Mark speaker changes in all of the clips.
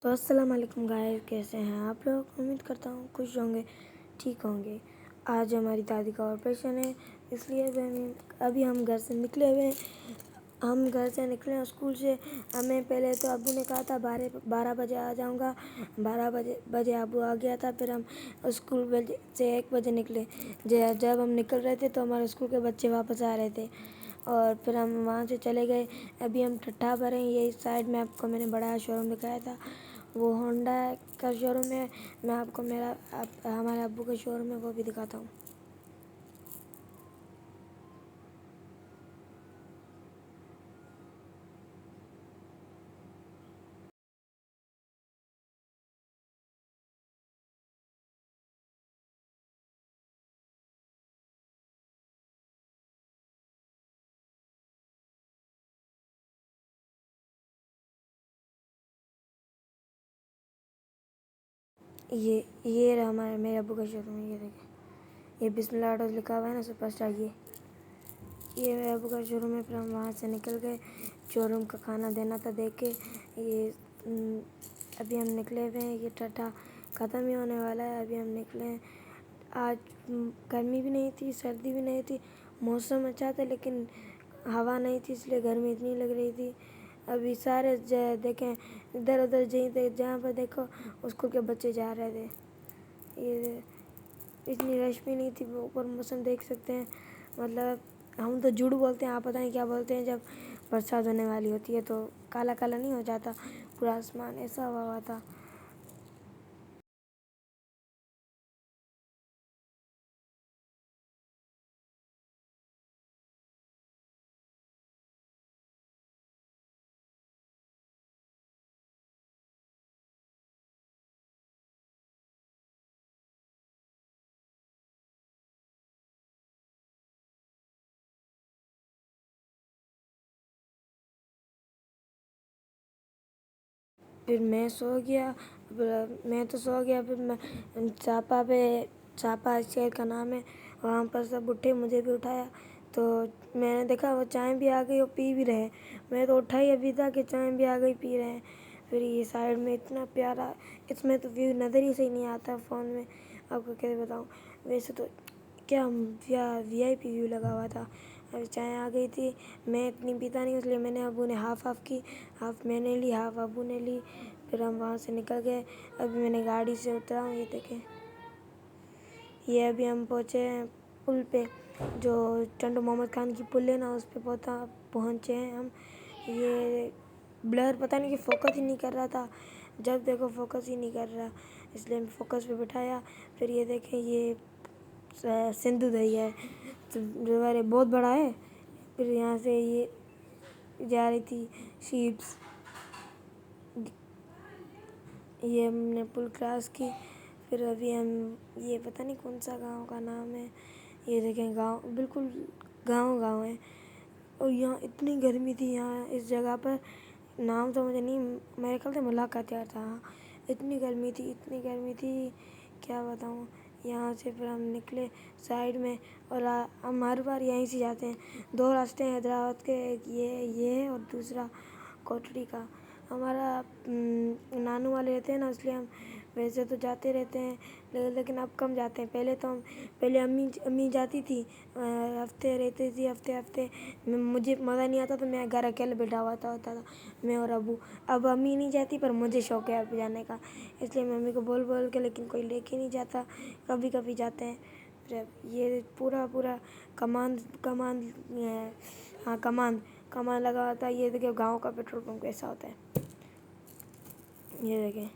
Speaker 1: تو السلام علیکم گائز، کیسے ہیں آپ لوگ؟ امید کرتا ہوں خوش ہوں گے، ٹھیک ہوں گے۔ آج ہماری دادی کا آپریشن ہے، اس لیے ابھی ہم گھر سے نکلے ہوئے ہیں۔ ہم گھر سے نکلے اسکول سے۔ ہمیں پہلے تو ابو نے کہا تھا 12 بجے آ جاؤں گا، 12 بجے ابو آ گیا تھا۔ پھر ہم اسکول سے 1 بجے نکلے۔ جب ہم نکل رہے تھے تو ہمارے اسکول کے بچے واپس آ رہے تھے اور پھر ہم وہاں سے چلے گئے۔ ابھی ہم ٹھٹھا پر ہیں، یہی سائڈ میں آپ کو میں نے بڑا شو روم دکھایا تھا، وہ ہونڈا کا شو روم ہے۔ میں آپ کو ہمارے ابو کا شو روم ہے، وہ بھی دکھاتا ہوں۔ یہ رہا میرے ابو کا شو روم ہے، یہ دیکھیں، یہ بسم اللہ آٹوز لکھا ہوا ہے نا، سپر اسٹار۔ یہ میرے ابو کا شو روم ہے۔ پھر ہم وہاں سے نکل گئے، شو روم کا کھانا دینا تھا دیکھ کے۔ ابھی ہم نکلے ہوئے ہیں، یہ ٹھٹھا ختم ہی ہونے والا ہے۔ ابھی ہم نکلے ہیں۔ آج گرمی بھی نہیں تھی، سردی بھی نہیں تھی، موسم اچھا تھا، لیکن ہوا نہیں تھی، اس لیے گرمی اتنی لگ رہی تھی۔ ابھی سارے دیکھیں ادھر ادھر جہاں پر دیکھو اسکول کے بچے جا رہے تھے۔ یہ اتنی رش بھی نہیں تھی، اوپر موسم دیکھ سکتے ہیں۔ مطلب ہم تو جھوٹ بولتے ہیں، آپ پتہ نہیں کیا بولتے ہیں۔ جب برسات ہونے والی ہوتی ہے تو کالا کالا نہیں ہو جاتا پورا آسمان، ایسا ہوا تھا۔ پھر میں سو گیا، میں تو سو گیا۔ پھر میں چاپا شہر کا نام ہے، وہاں پر سب اٹھے، مجھے بھی اٹھایا تو میں نے دیکھا وہ چائے بھی آ گئی اور پی بھی رہے۔ میں تو اٹھا ہی ابھی تھا کہ چائے بھی آ گئی، پی رہے ہیں۔ پھر یہ سائڈ میں اتنا پیارا، اس میں تو ویو نظر ہی صحیح نہیں آتا فون میں، آپ کو کیسے بتاؤں۔ ویسے تو کیا وی آئی پی ویو لگا ہوا تھا۔ ابھی چائے آ گئی تھی، میں اتنی پیتا نہیں، اس لیے میں نے ابو نے ہاف کی، ہاف میں نے لی، ہاف ابو نے لی۔ پھر ہم وہاں سے نکل گئے۔ ابھی میں نے گاڑی سے اترا ہوں، یہ دیکھیں، یہ ابھی ہم پہنچے ہیں پل پہ، جو ٹنڈو محمد خان کی پل ہے نا، اس پہ پہنچے ہیں ہم۔ یہ بلر پتہ نہیں کہ فوکس ہی نہیں کر رہا تھا، جب دیکھو فوکس ہی نہیں کر رہا، اس لیے فوکس پہ بٹھایا۔ پھر یہ دیکھیں، یہ سندھو دریا ہے، بہت بڑا ہے۔ پھر یہاں سے یہ جا رہی تھی شیپس، یہ ہم نے پل کراس کی۔ پھر ابھی ہم یہ پتہ نہیں کون سا گاؤں کا نام ہے، یہ دیکھیں گاؤں، بالکل گاؤں ہے۔ اور یہاں اتنی گرمی تھی، یہاں اس جگہ پر نام تو مجھے نہیں، میرے خیال سے ملاقات یار تھا۔ اتنی گرمی تھی کیا بتاؤں۔ یہاں سے پھر ہم نکلے سائڈ میں، اور ہم ہر بار یہیں سے جاتے ہیں۔ 2 راستے ہیں حیدرآباد کے، ایک یہ ہے اور دوسرا کوٹڑی کا۔ ہمارا نانو والے رہتے ہیں نا، اس لیے ہم ویسے تو جاتے رہتے ہیں، لیکن اب کم جاتے ہیں۔ پہلے امی جاتی تھی، ہفتے رہتی تھی، ہفتے مجھے مزہ نہیں آتا تو میں گھر اکیلے بیٹھا ہوا ہوتا تھا، میں اور ابو۔ اب امی نہیں جاتی پر مجھے شوق ہے اب جانے کا، اس لیے میں امی کو بول کے، لیکن کوئی لے کے نہیں جاتا، کبھی جاتے ہیں۔ پھر یہ پورا کمان لگا ہوتا ہے۔ یہ دیکھیں گاؤں کا پیٹرول پمپ کیسا ہوتا ہے، یہ دیکھیں۔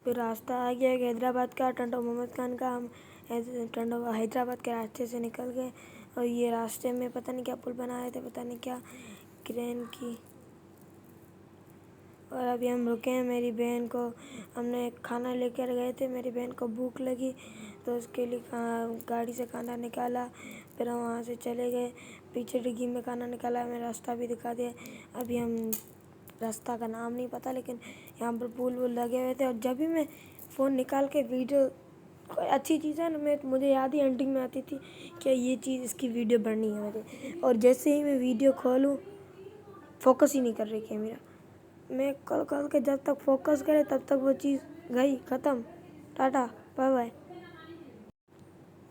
Speaker 1: پھر راستہ آ گیا کہ حیدرآباد کا، ٹنڈو محمد خان کا۔ ہم حیدرآباد کے راستے سے نکل گئے، اور یہ راستے میں پتہ نہیں کیا پل بنا رہے تھے، پتہ نہیں کیا کرین کی، اور ابھی ہم رکے ہیں. میری بہن کو ہم نے کھانا لے کر گئے تھے. میری بہن کو بھوک لگی تو اس کے لیے گاڑی سے کھانا نکالا. پھر ہم وہاں سے چلے گئے. پیچھے ڈگی میں کھانا نکالا. میں راستہ بھی دکھا دیا. ابھی ہم راستہ کا نام نہیں پتہ لیکن یہاں پر پھول وول لگے ہوئے تھے. اور جب بھی میں فون نکال کے ویڈیو کوئی اچھی چیز ہے نا مجھے یاد ہی اینڈنگ میں آتی تھی کہ یہ چیز اس کی ویڈیو بننی ہے مجھے. اور جیسے ہی میں ویڈیو کھولوں فوکس ہی نہیں کر رہی کیمرہ. میں کھول کے جب تک فوکس کرے تب تک وہ چیز گئی ختم. Tata bye bye.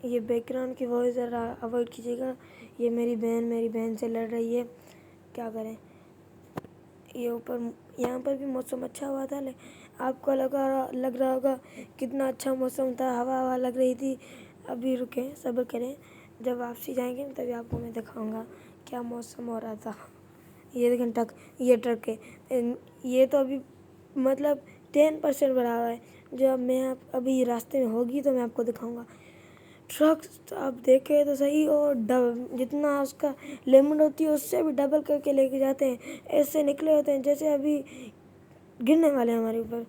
Speaker 1: یہ بیک گراؤنڈ کی وائس ذرا اوائڈ کیجیے گا. یہ میری بہن سے لڑ رہی ہے. کیا کریں. یہ اوپر یہاں پر بھی موسم اچھا ہوا تھا. آپ کو لگ رہا ہوگا کتنا اچھا موسم تھا. ہوا لگ رہی تھی. ابھی رکیں صبر کریں. جب واپسی جائیں گے تبھی آپ کو میں دکھاؤں گا کیا موسم ہو رہا تھا. یہ دیکھیں یہ ٹرک ہے. یہ تو ابھی مطلب 10% بڑھا ہوا ہے. جب میں ابھی راستے میں ہوگی تو میں آپ کو دکھاؤں گا. ٹرک آپ دیکھیں تو صحیح. اور جتنا اس کا لمٹ ہوتی ہے اس سے بھی ڈبل کر کے لے کے جاتے ہیں. ایسے نکلے ہوتے ہیں جیسے ابھی گرنے والے ہیں ہمارے اوپر.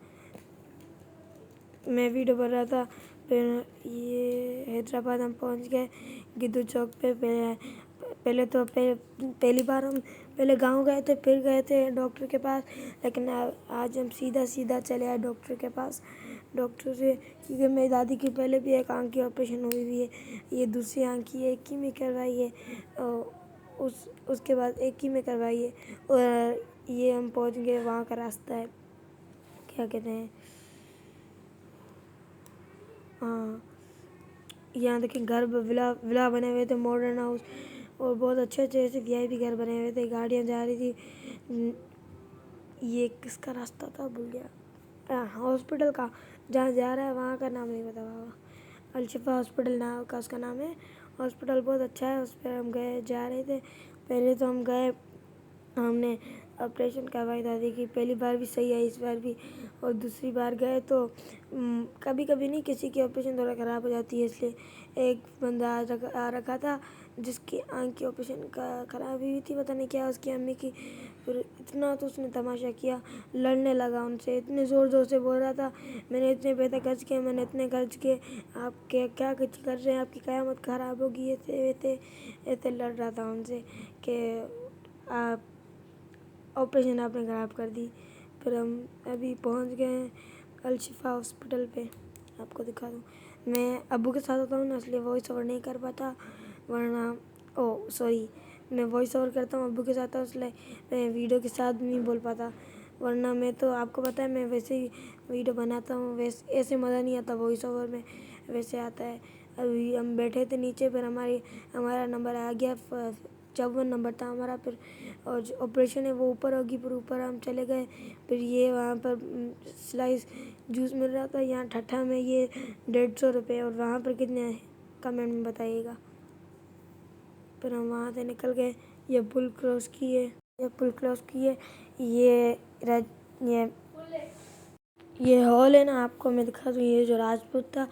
Speaker 1: میں ویڈیو بن رہا تھا. پھر یہ حیدرآباد ہم پہنچ گئے گدو چوک پہ. پہلی بار ہم پہلے گاؤں گئے تھے پھر گئے تھے ڈاکٹر کے پاس. لیکن آج ہم سیدھا چلے آئے ڈاکٹر کے پاس. ڈاکٹر سے کیونکہ میری دادی کی پہلے بھی ایک آنکھ کی آپریشن ہوئی ہوئی ہے. یہ دوسری آنکھ کی ایک ہی میں کروائی ہے. اس کے بعد ایک ہی میں کروائی ہے. اور یہ ہم پہنچ گئے. وہاں کا راستہ ہے کیا کہتے ہیں ہاں یہاں دیکھیں گھر ولا بنے ہوئے تھے. ماڈرن ہاؤس اور بہت اچھے ایسے VIP گھر بنے ہوئے تھے. گاڑیاں جا رہی تھی. یہ کس کا راستہ تھا بھول گیا. ہاسپٹل کا جہاں جا رہا ہے وہاں کا نام نہیں پتا بابا. الشفا ہاسپٹل نام کا اس کا نام ہے. ہاسپٹل بہت اچھا ہے. اس پہ ہم جا رہے تھے. پہلے تو ہم گئے. ہم نے آپریشن کروائی دادی کی. پہلی بار بھی صحیح آئی اس بار بھی. اور دوسری بار گئے تو کبھی نہیں کسی کی آپریشن تھوڑا خراب ہو جاتی ہے. اس لیے ایک بندہ آ رکھا تھا جس کی آنکھ کی آپریشن خراب ہوئی تھی. پتہ نہیں کیا اس کی امی کی. پھر اتنا تو اس نے تماشا کیا. لڑنے لگا ان سے. اتنے زور سے بول رہا تھا میں نے اتنے پیسے خرچ کیے. میں نے اتنے خرچ کیے. آپ کیا کر رہے ہیں. آپ کی قیامت خراب ہوگی. ایسے لڑ رہا تھا ان سے کہ آپ آپریشن آپ نے خراب کر دی. پھر ہم ابھی پہنچ گئے ہیں الشفا ہاسپٹل پہ. آپ کو دکھا دوں. میں ابو کے ساتھ ہوتا ہوں نا اس لیے وائس اوور نہیں کر پاتا. ورنہ میں وائس اوور کرتا ہوں ابو کے ساتھ اس لیے میں ویڈیو کے ساتھ نہیں بول پاتا. ورنہ میں تو آپ کو پتہ ہے میں ویسے ہی ویڈیو بناتا ہوں. ایسے مزہ نہیں آتا وائس اوور میں. ویسے آتا ہے. ابھی ہم بیٹھے تھے نیچے. پھر ہمارا نمبر آ گیا. 54 نمبر تھا ہمارا. پھر اور جو آپریشن ہے وہ اوپر ہوگی. پھر اوپر ہم چلے گئے. پھر یہ وہاں پر سلائس جوس مل رہا تھا. یہاں ٹھٹھا میں یہ 150 روپے. اور وہاں پر کتنے کمنٹ میں بتائیے گا. پھر ہم وہاں سے نکل گئے. یہ پل کراس کیے. یہ ہال ہے نا آپ کو میں دکھا دوں. یہ جو راجپوت تھا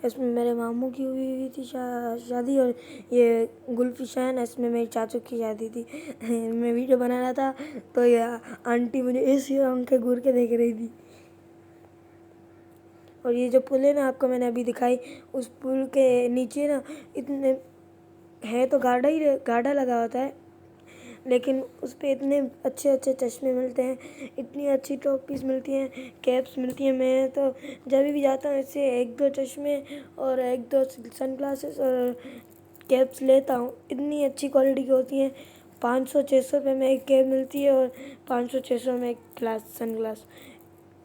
Speaker 1: اس میں میرے ماموں کی ہوئی تھی شادی. اور یہ گلفی شان اس میں میری چاچو کی شادی تھی. میں ویڈیو بنا رہا تھا تو یہ آنٹی مجھے ایسی آنکھیں گور کے دیکھ رہی تھی. اور یہ جو پل ہے نا آپ کو میں نے ابھی دکھائی. اس پل کے نیچے نا اتنے ہے تو گاڈا لگا ہوتا ہے. لیکن اس پہ اتنے اچھے چشمے ملتے ہیں. اتنی اچھی ٹاپیز ملتی ہیں. کیپس ملتی ہیں. میں تو جب بھی جاتا ہوں اس سے 1-2 چشمے اور 1-2 سن گلاسز اور کیپس لیتا ہوں. اتنی اچھی کوالٹی کی ہوتی ہیں. 500-600 روپے میں ایک کیپ ملتی ہے. اور 500-600 میں ایک سن گلاس.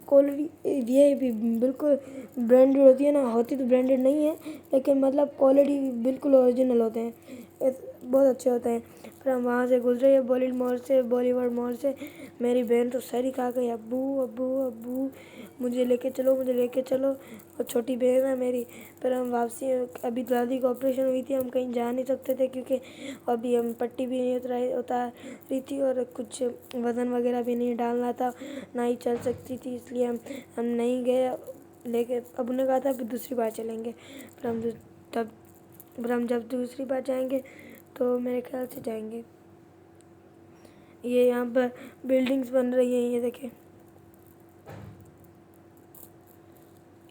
Speaker 1: کوالٹی یہ بھی بالکل برانڈیڈ ہوتی ہے نا. ہوتی تو برانڈیڈ نہیں ہے لیکن مطلب کوالٹی بالکل اوریجنل ہوتے ہیں. بہت اچھے ہوتے ہیں. پھر ہم وہاں سے گزرے بالی ووڈ مال سے. میری بہن تو سر ہی کھا گئی. ابو مجھے لے کے چلو. اور چھوٹی بہن ہے میری. پھر ہم واپسی ابھی دادی کو آپریشن ہوئی تھی. ہم کہیں جا نہیں سکتے تھے کیونکہ ابھی ہم پٹی بھی نہیں اتار رہی تھی. اور کچھ وزن وغیرہ بھی نہیں ڈالنا تھا. نہ ہی چل سکتی تھی. اس لیے ہم نہیں گئے. لے کے ابو نے کہا تھا پھر دوسری بار چلیں گے. پھر ہم جب دوسری بار جائیں گے تو میرے خیال سے جائیں گے. یہ یہاں پر بلڈنگز بن رہی ہیں. یہ دیکھیں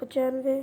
Speaker 1: 95,